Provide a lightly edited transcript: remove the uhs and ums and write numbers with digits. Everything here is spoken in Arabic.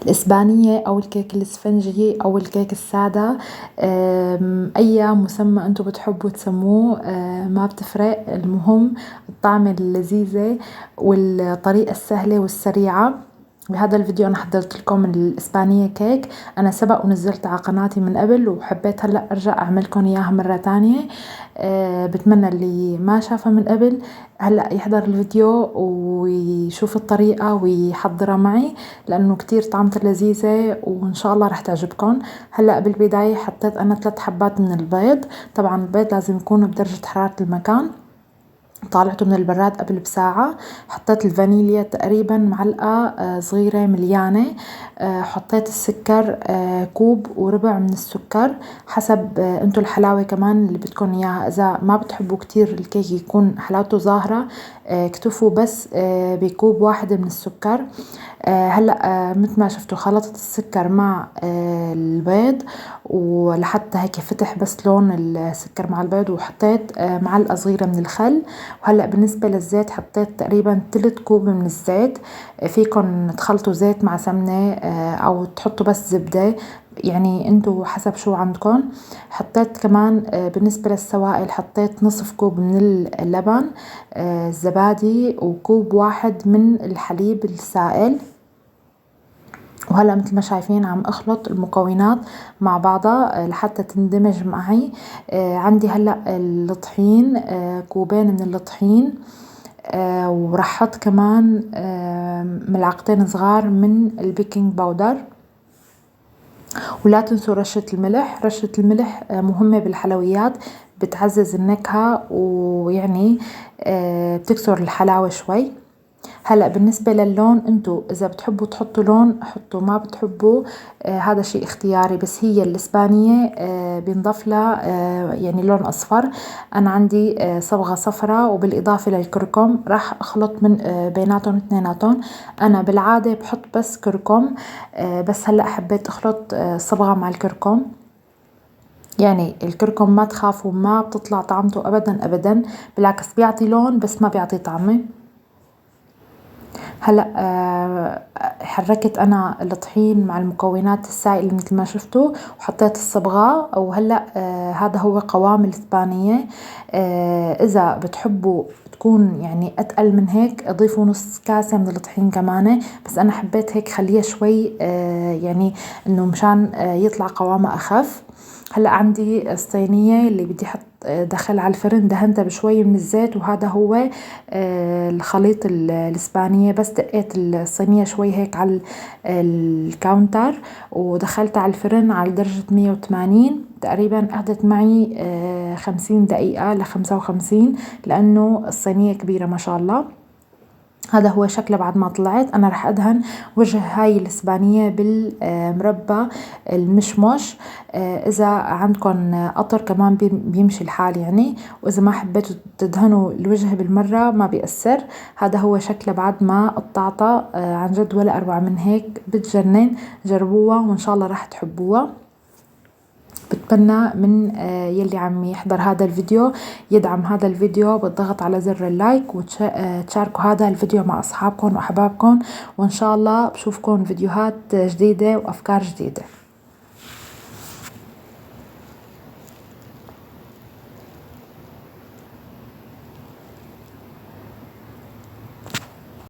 الإسبانية أو الكيك الإسفنجي أو الكيك السادة، أي مسمى أنتوا بتحبوا تسموه ما بتفرق، المهم الطعمة اللذيذة والطريقة السهلة والسريعة. بهذا الفيديو أنا حضرت لكم الإسبانية كيك، أنا سبق ونزلت على قناتي من قبل وحبيت هلأ أرجع أعملكم إياها مرة تانية. بتمنى اللي ما شافها من قبل هلأ يحضر الفيديو ويشوف الطريقة ويحضرها معي، لأنه كتير طعمتها لذيذة وإن شاء الله رح تعجبكم. هلأ بالبداية حطيت أنا 3 حبات من البيض، طبعا البيض لازم يكون بدرجة حرارة المكان، طالعته من البراد قبل بساعة. حطيت الفانيليا تقريبا معلقة صغيرة مليانة. حطيت السكر كوب وربع من السكر حسب انتو الحلاوة كمان اللي بدكم اياها. اذا ما بتحبوا كتير الكيك يكون حلاوته ظاهرة اكتفوا بس بكوب واحد من السكر. هلأ مثل ما شفتوا خلطت السكر مع البيض ولحتى هيك فتح بس لون السكر مع البيض، وحطيت معلقة صغيرة من الخل. وهلأ بالنسبة للزيت حطيت تقريبا 3 كوب من الزيت، فيكن تخلطوا زيت مع سمنة او تحطوا بس زبدة، يعني انتو حسب شو عندكم. حطيت كمان بالنسبة للسوائل حطيت نصف كوب من اللبن، الزبادي وكوب واحد من الحليب السائل. وهلا مثل ما شايفين عم اخلط المكونات مع بعضها لحتى تندمج معي. عندي هلا الطحين، كوبين من الطحين، ورح احط كمان ملعقتين صغار من البيكنج باودر. ولا تنسوا رشة الملح، رشة الملح مهمة بالحلويات، بتعزز النكهة ويعني بتكسر الحلاوة شوي. هلأ بالنسبة للون انتو اذا بتحبوا تحطوا لون حطوا، ما بتحبوا هذا شيء اختياري، بس هي الإسبانية بينضاف لها يعني لون اصفر. انا عندي صبغة صفراء وبالاضافة للكركم راح اخلط من بيناتهم اثنيناتهم. انا بالعادة بحط بس كركم، بس هلأ حبيت اخلط الصبغة مع الكركم. يعني الكركم ما تخافوا ما بتطلع طعمته ابدا ابدا، بالعكس بيعطي لون بس ما بيعطي طعمة. هلأ حركت أنا الطحين مع المكونات السائلة مثل ما شفتوا وحطيت الصبغة، وهلأ هذا هو قوام الإسبانية. إذا بتحبوا تكون يعني أتقل من هيك ضيفوا نص كاسة من الطحين كمان، بس أنا حبيت هيك خليها شوي يعني إنه مشان يطلع قوامها أخف. هلأ عندي الصينية اللي بدي احط دخل على الفرن، دهنتها بشوي من الزيت، وهذا هو الخليط الإسبانية. بس دقيت الصينية شوي هيك على الكاونتر ودخلتها على الفرن على درجة 180 تقريبا، أخذت معي 50 دقيقة ل55 لأنه الصينية كبيرة ما شاء الله. هذا هو شكله بعد ما طلعت. انا رح ادهن وجه هاي الإسبانية بالمربى المشمش، اذا عندكم قطر كمان بيمشي الحال يعني، واذا ما حبيتوا تدهنوا الوجه بالمرة ما بيأثر. هذا هو شكله بعد ما قطعتها، عن جد ولا اروع من هيك، بتجنن. جربوها وان شاء الله رح تحبوها. بتمنى من يلي عم يحضر هذا الفيديو يدعم هذا الفيديو بالضغط على زر اللايك، وتشاركوا هذا الفيديو مع أصحابكم وأحبابكم، وإن شاء الله بشوفكم فيديوهات جديدة وأفكار جديدة.